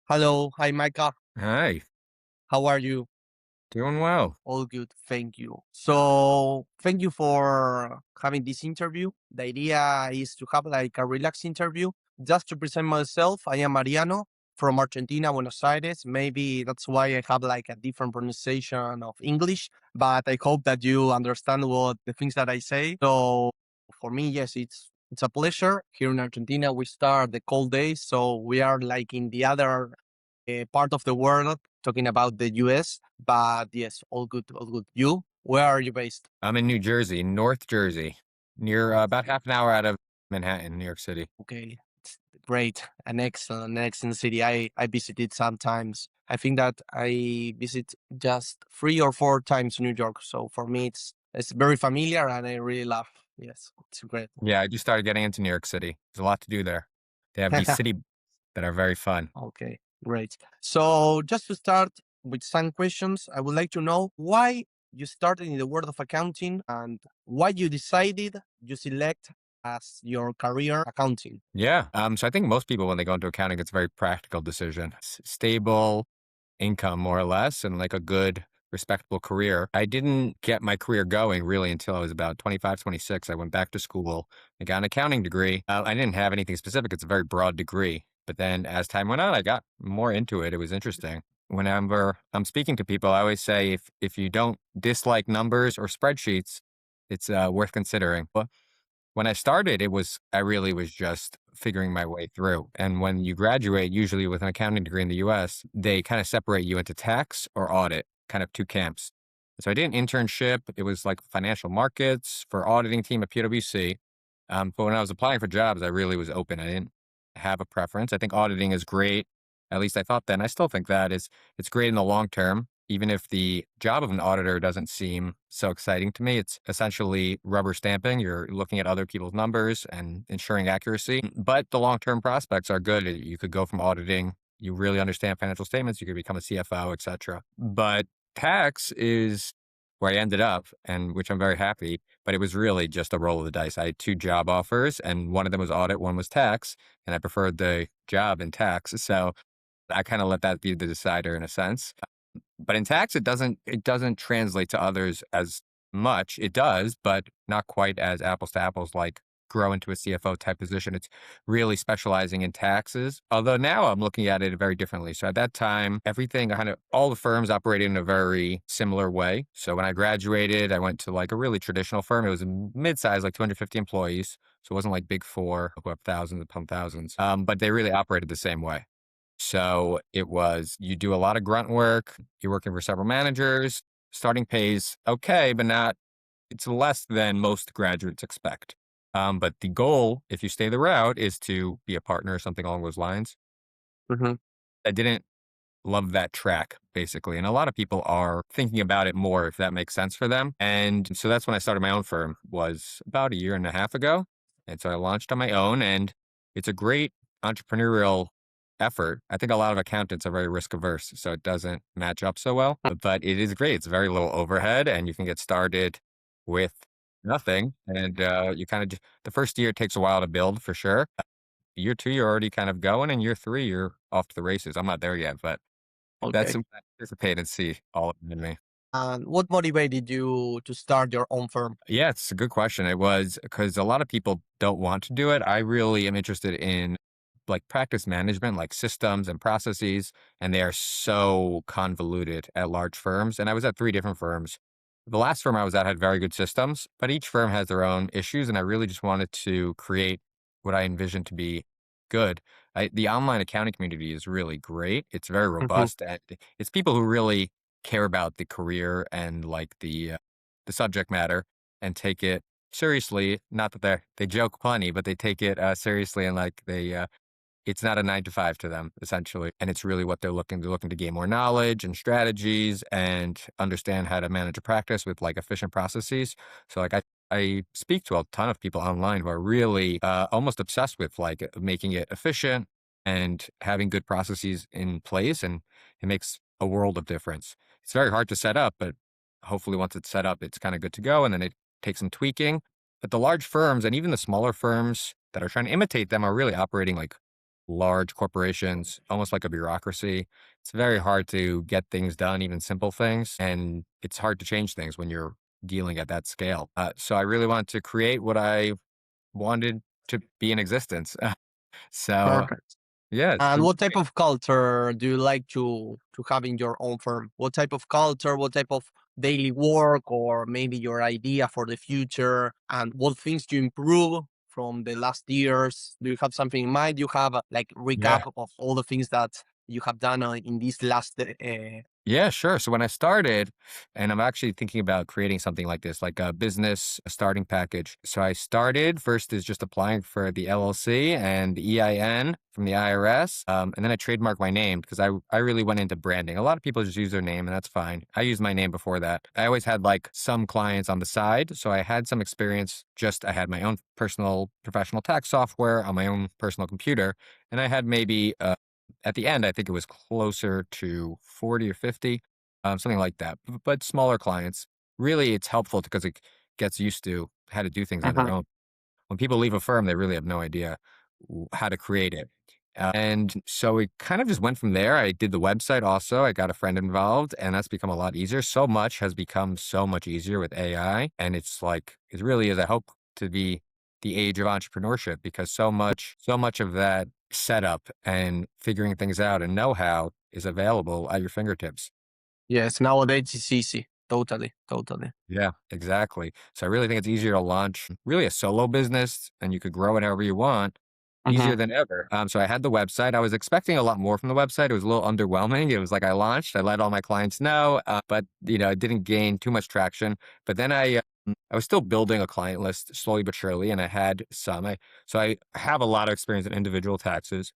Hello. Hi, Micha. Hi, How are you? doing well. All good. Thank you. So, thank you for having this interview. The idea is to have like a relaxed interview. Just to present myself, I am Mariano from Argentina, Buenos Aires. Maybe that's why I have like a different pronunciation of English, but I hope that you understand what the things that I say. So, for me, yes, it's a pleasure. Here in Argentina, we start the cold days, so we are like in the other part of the world, talking about the US. But yes, all good, all good. You, where are you based? I'm in New Jersey, North Jersey, near about half an hour out of Manhattan, New York City. Okay, it's great. An excellent city. I visited sometimes. I think that I visit just 3 or 4 times New York. So for me, it's very familiar, and I really love. Yes, it's great. Yeah, I just started getting into New York City. There's a lot to do there. They have these city that are very fun. Okay, great. So just to start with some questions, I would like to know why you started in the world of accounting and why you decided you select as your career accounting. Yeah. So I think most people, when they go into accounting, it's a very practical decision. Stable income, more or less, and like a good, respectable career. I didn't get my career going really until I was about 25, 26. I went back to school. I got an accounting degree. I didn't have anything specific. It's a very broad degree. But then as time went on, I got more into it. It was interesting. Whenever I'm speaking to people, I always say if you don't dislike numbers or spreadsheets, it's worth considering. But when I started, I really was just figuring my way through. And when you graduate, usually with an accounting degree in the US, they kind of separate you into tax or audit, kind of two camps. So I did an internship. It was like financial markets for auditing team at PwC. But when I was applying for jobs, I really was open. I didn't have a preference. I think auditing is great. At least I thought then. I still think that is it's great in the long term. Even if the job of an auditor doesn't seem so exciting to me, it's essentially rubber stamping. You're looking at other people's numbers and ensuring accuracy. But the long term prospects are good. You could go from auditing, you really understand financial statements, you could become a CFO, etc. But tax is where I ended up, and which I'm very happy. But it was really just a roll of the dice. I had two job offers, and one of them was audit, one was tax, and I preferred the job in tax. So I kind of let that be the decider in a sense. But in tax, it doesn't translate to others as much. It does, but not quite as apples to apples like grow into a CFO type position. It's really specializing in taxes. Although now I'm looking at it very differently. So at that time, everything kind of all the firms operated in a very similar way. So when I graduated, I went to like a really traditional firm. It was a mid-size, like 250 employees. So it wasn't like big four who have thousands upon thousands. But they really operated the same way. So it was, you do a lot of grunt work, you're working for several managers, starting pays okay, but not, it's less than most graduates expect. But the goal, if you stay the route, is to be a partner or something along those lines. Hmm. I didn't love that track, basically. And a lot of people are thinking about it more, if that makes sense for them. And so that's when I started my own firm, was about a year and a half ago. And so I launched on my own, and it's a great entrepreneurial effort. I think a lot of accountants are very risk averse, so it doesn't match up so well, but it is great. It's very little overhead, and you can get started with nothing. And you kind of, the first year it takes a while to build for sure. Year two, you're already kind of going, and year three, you're off to the races. I'm not there yet, but that's Okay. something I anticipate and see all of it in me. And what motivated you to start your own firm? Yeah, it's a good question. It was because a lot of people don't want to do it. I really am interested in like practice management, like systems and processes, and they are so convoluted at large firms. And I was at three different firms. The last firm I was at had very good systems, but each firm has their own issues. And I really just wanted to create what I envisioned to be good. The online accounting community is really great. It's very Hmm. robust. And it's people who really care about the career and like the subject matter and take it seriously. Not that they joke plenty, but they take it seriously and like it's not a 9 to 5 to them essentially, and it's really what they're looking. They're looking to gain more knowledge and strategies and understand how to manage a practice with like efficient processes. So like I speak to a ton of people online who are really almost obsessed with like making it efficient and having good processes in place, and it makes a world of difference. It's very hard to set up, but hopefully once it's set up, it's kind of good to go, and then it takes some tweaking. But the large firms and even the smaller firms that are trying to imitate them are really operating like large corporations, almost like a bureaucracy. It's very hard to get things done, even simple things. And it's hard to change things when you're dealing at that scale. So I really wanted to create what I wanted to be in existence. So Perfect. yeah, And what type of culture do you like to have in your own firm? What type of culture? What type of daily work, or maybe your idea for the future? And what things to improve from the last years? Do you have something in mind? You have like yeah. recap of all the things that you have done in these last. Yeah, sure. So when I started, and I'm actually thinking about creating something like this, like a business starting package. So I started first is just applying for the LLC and the EIN from the IRS. And then I trademarked my name because I really went into branding. A lot of people just use their name and that's fine. I used my name before that. I always had like some clients on the side. So I had some experience. I had my own personal professional tax software on my own personal computer. And I had maybe at the end, I think it was closer to 40 or 50, something like that, but smaller clients. Really, it's helpful because it gets used to how to do things on their Uh-huh. own. When people leave a firm, they really have no idea how to create it. And so it kind of just went from there. I did the website also. I got a friend involved, and that's become a lot easier. So much has become so much easier with AI. And it's like, it really is, I hope, to be the age of entrepreneurship because so much of that setup and figuring things out and know-how is available at your fingertips. Yes, nowadays it's easy. Totally, totally. Yeah, exactly. So I really think it's easier to launch really a solo business and you could grow it however you want, easier Hmm. than ever. So I had the website. I was expecting a lot more from the website. It was a little underwhelming. It was like I launched, I let all my clients know, but it didn't gain too much traction. But then I was still building a client list slowly but surely, and I had some. So I have a lot of experience in individual taxes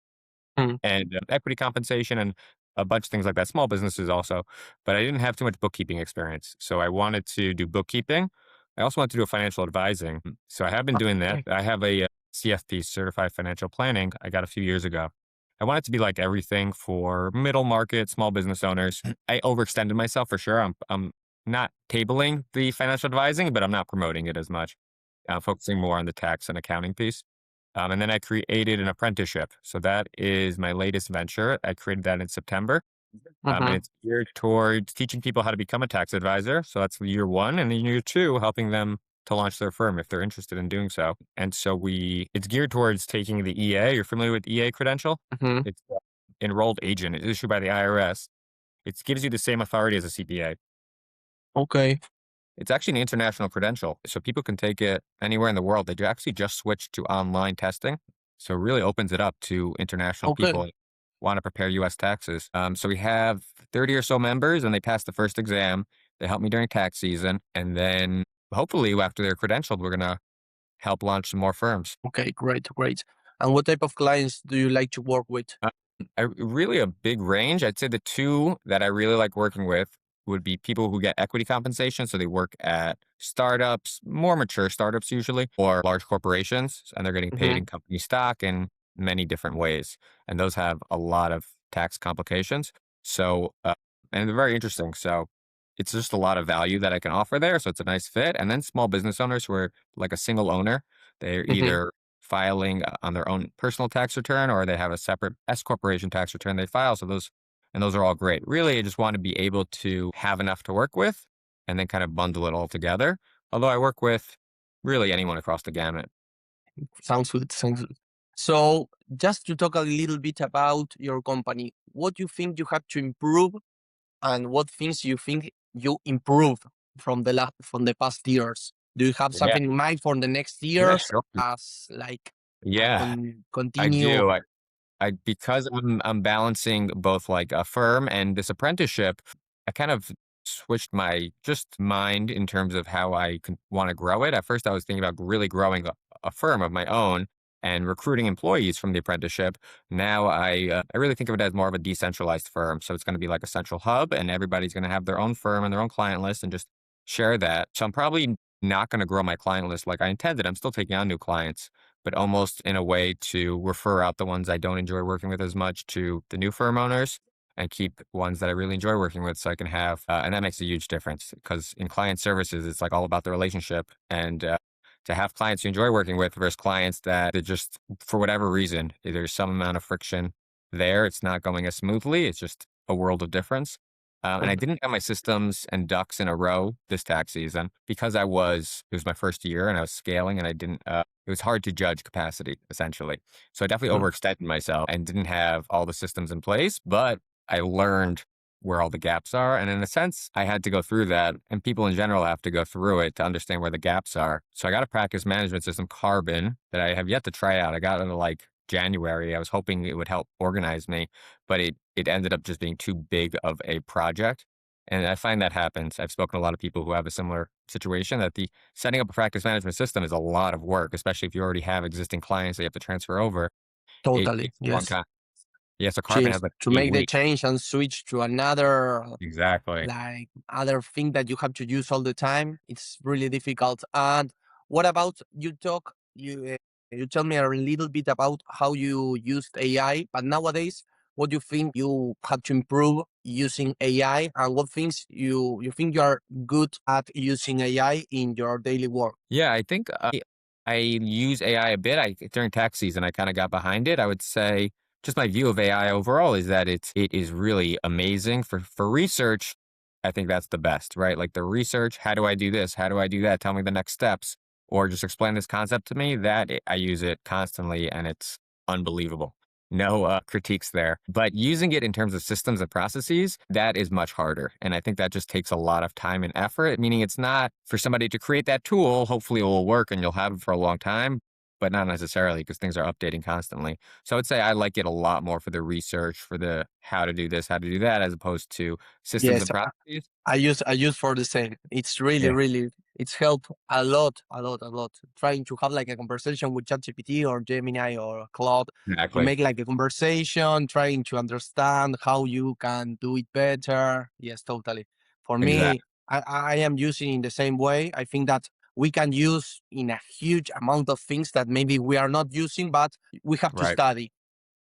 and equity compensation and a bunch of things like that. Small businesses also, but I didn't have too much bookkeeping experience. So I wanted to do bookkeeping. I also wanted to do a financial advising. So I have been doing that. Okay. I have a CFP, Certified Financial Planning, I got a few years ago. I want it to be like everything for middle market, small business owners. I overextended myself for sure. I'm not tabling the financial advising, but I'm not promoting it as much. I'm focusing more on the tax and accounting piece. And then I created an apprenticeship. So that is my latest venture. I created that in September. And Hmm. it's geared towards teaching people how to become a tax advisor. So that's year one. And then year two, helping them to launch their firm if they're interested in doing so. And so it's geared towards taking the EA. You're familiar with EA credential? Hmm. It's enrolled agent. It's issued by the IRS. It gives you the same authority as a CPA. Okay. It's actually an international credential, so people can take it anywhere in the world. They actually just switched to online testing, so it really opens it up to international Okay. people who want to prepare U.S. taxes. So we have 30 or so members, and they passed the first exam. They helped me during tax season, and then hopefully after they're credentialed, we're gonna help launch some more firms. Okay. Great. Great. And what type of clients do you like to work with? Uh, really a big range. I'd say the two that I really like working with would be people who get equity compensation. So they work at startups, more mature startups usually, or large corporations, and they're getting paid Hmm. in company stock in many different ways. And those have a lot of tax complications. So, and they're very interesting. So it's just a lot of value that I can offer there. So it's a nice fit. And then small business owners who are like a single owner, they're Hmm. either filing on their own personal tax return or they have a separate S corporation tax return they file. Those are all great. Really, I just want to be able to have enough to work with and then kind of bundle it all together. Although I work with really anyone across the gamut. Sounds good. Sounds good. So, just to talk a little bit about your company, what do you think you have to improve, and what things you think you improved from the past years? Do you have Yeah. something in mind for the next Yeah, years sure. as like Yeah, I continue? do. Because I'm balancing both like a firm and this apprenticeship, I kind of switched my just mind in terms of how I want to grow it. At first, I was thinking about really growing a firm of my own and recruiting employees from the apprenticeship. Now I really think of it as more of a decentralized firm. So it's going to be like a central hub, and everybody's going to have their own firm and their own client list and just share that. So I'm probably not going to grow my client list like I intended. I'm still taking on new clients, but almost in a way to refer out the ones I don't enjoy working with as much to the new firm owners and keep ones that I really enjoy working with so I can have, and that makes a huge difference because in client services, it's like all about the relationship. And to have clients you enjoy working with versus clients that just, for whatever reason, there's some amount of friction there. It's not going as smoothly. It's just a world of difference. And I Mhm. didn't have my systems and ducks in a row this tax season because it was my first year and I was scaling and it was hard to judge capacity essentially. So I definitely Mhm. overextended myself and didn't have all the systems in place, but I learned where all the gaps are. And in a sense, I had to go through that. And people in general have to go through it to understand where the gaps are. So I got a practice management system, Carbon, that I have yet to try out. I got it in like January. I was hoping it would help organize me, but it ended up just being too big of a project. And I find that happens. I've spoken to a lot of people who have a similar situation that the setting up a practice management system is a lot of work, especially if you already have existing clients that you have to transfer over. It Totally. takes a long Yes. time. Yeah, so Carbon Change has like to eight make the weeks. change and switch to another Exactly. like other thing that you have to use all the time. It's really difficult. And what about you tell me a little bit about how you used AI, but nowadays, what do you think you have to improve using AI, and what things you think you are good at using AI in your daily work? Yeah, I think I use AI a bit. During tax season, I kind of got behind it. I would say just my view of AI overall is that it is really amazing for research. I think that's the best, right? Like the research, how do I do this? How do I do that? Tell me the next steps, or just explain this concept to me. I use it constantly, and it's unbelievable. No critiques there. But using it in terms of systems and processes, that is much harder. And I think that just takes a lot of time and effort, meaning it's not for somebody to create that tool. Hopefully it will work and you'll have it for a long time, but not necessarily because things are updating constantly. So I would say I like it a lot more for the research, for the how to do this, how to do that, as opposed to systems and Yes, processes. I use for the same. It's really, Yeah, really it's helped a lot, a lot, a lot. Trying to have like a conversation with ChatGPT or Gemini or Claude to exactly. make like a conversation, trying to understand how you can do it better. Yes, totally. For me, Exactly. I am using in the same way. I think that we can use in a huge amount of things that maybe we are not using, but we have to Right. study.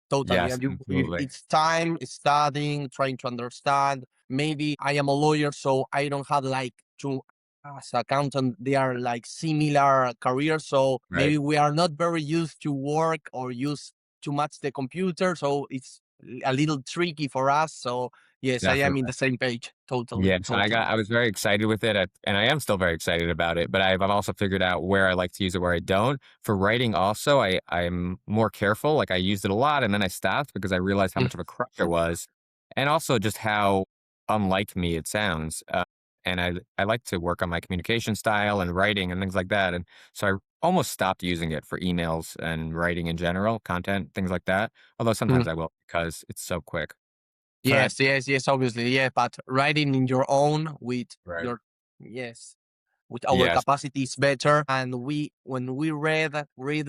Totally. Yes, And absolutely. it's time studying, trying to understand. Maybe I am a lawyer, so I don't have like to, as accountant, they are like similar careers. So Right. maybe we are not very used to work or use too much the computer. So it's a little tricky for us. So yes, I am in Definitely. the same page. Totally. Yes, and Totally. I was very excited with it, and I am still very excited about it, but I've also figured out where I like to use it, where I don't. For writing also, I'm more careful, like, I used it a lot, and then I stopped because I realized how Mm, much of a crutch it was, and also just how unlike me it sounds, and I like to work on my communication style and writing and things like that, and so I almost stopped using it for emails and writing in general, content, things like that, although mm. sometimes I will because it's so quick. But Yes, yes, yes, obviously. Yeah, but writing in your own with right. your, yes, with our Yes, capacity is better. And we when we read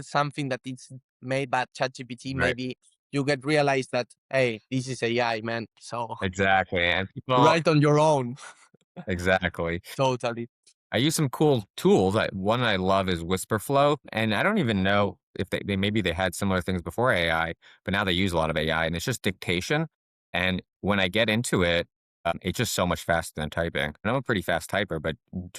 something that is made by ChatGPT, right. maybe you get realized that hey, this is AI, man. So Exactly, and people write on your own. exactly. Totally. I use some cool tools. One I love is Whisperflow, and I don't even know if they maybe they had similar things before AI, but now they use a lot of AI, and it's just dictation. And when I get into it, it's just so much faster than typing. And I'm a pretty fast typer, but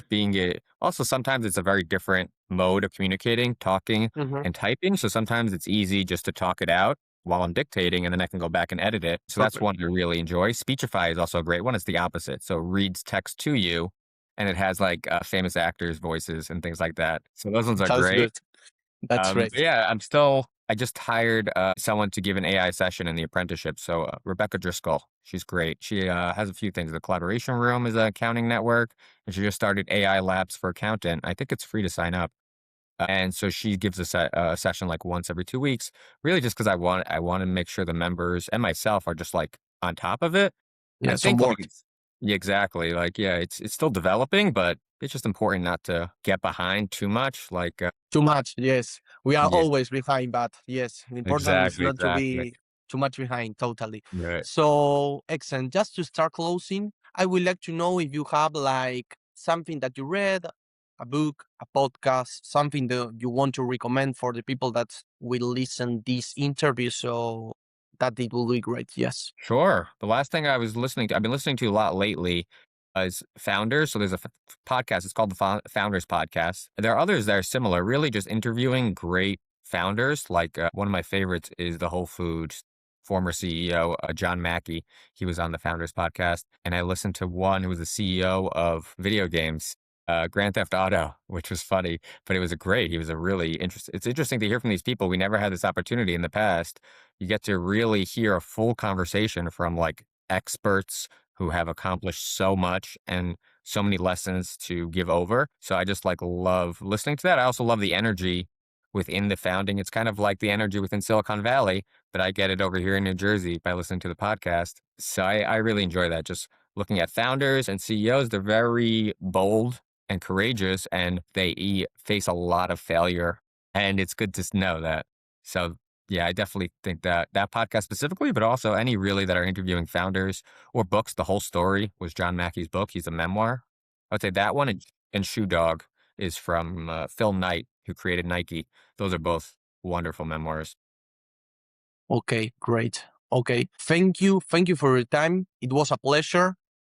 being it also sometimes it's a very different mode of communicating, talking Hmm. and typing. So sometimes it's easy just to talk it out while I'm dictating, and then I can go back and edit it. So that's Perfect. one I really enjoy. Speechify is also a great one. It's the opposite. So it reads text to you and it has like famous actors' voices and things like that. So those ones are That's great. good. That's But great. yeah, I just hired someone to give an AI session in the apprenticeship. So Rebecca Driscoll, she's great. She has a few things. The Collaboration Room is an accounting network, and she just started AI Labs for Accountant. I think it's free to sign up. And so she gives a session like once every 2 weeks, really just because I want to make sure the members and myself are just like on top of it. And Yeah, I some think like work. yeah, exactly. Like yeah, it's still developing, but it's just important not to get behind too much. Like Too much, yes. We are yeah, always behind, but yes, the important is exactly, not to exactly. be too much behind, totally. Right. So, excellent. Just to start closing, I would like to know if you have like something that you read, a book, a podcast, something that you want to recommend for the people that will listen this interview. So that it will be great. Yes. Sure. The last thing I was listening to, I've been listening to a lot lately. as founders. So there's a podcast. It's called the Founders Podcast. There are others that are similar, really just interviewing great founders. Like one of my favorites is the Whole Foods former CEO, John Mackey. He was on the Founders Podcast. And I listened to one who was the CEO of video games, Grand Theft Auto, which was funny, but it was great. He was a really interesting. It's interesting to hear from these people. We never had this opportunity in the past. You get to really hear a full conversation from like experts who have accomplished so much and so many lessons to give over. So I just like love listening to that. I also love the energy within the founding. It's kind of like the energy within Silicon Valley, but I get it over here in New Jersey by listening to the podcast. So I really enjoy that. Just looking at founders and CEOs, they're very bold and courageous, and they face a lot of failure. And it's good to know that. So yeah, I definitely think that that podcast specifically, but also any really that are interviewing founders or books. The Whole Story was John Mackey's book. He's a memoir. I would say that one and Shoe Dog is from Phil Knight, who created Nike. Those are both wonderful memoirs. Okay, great. Okay, thank you. Thank you for your time. It was a pleasure.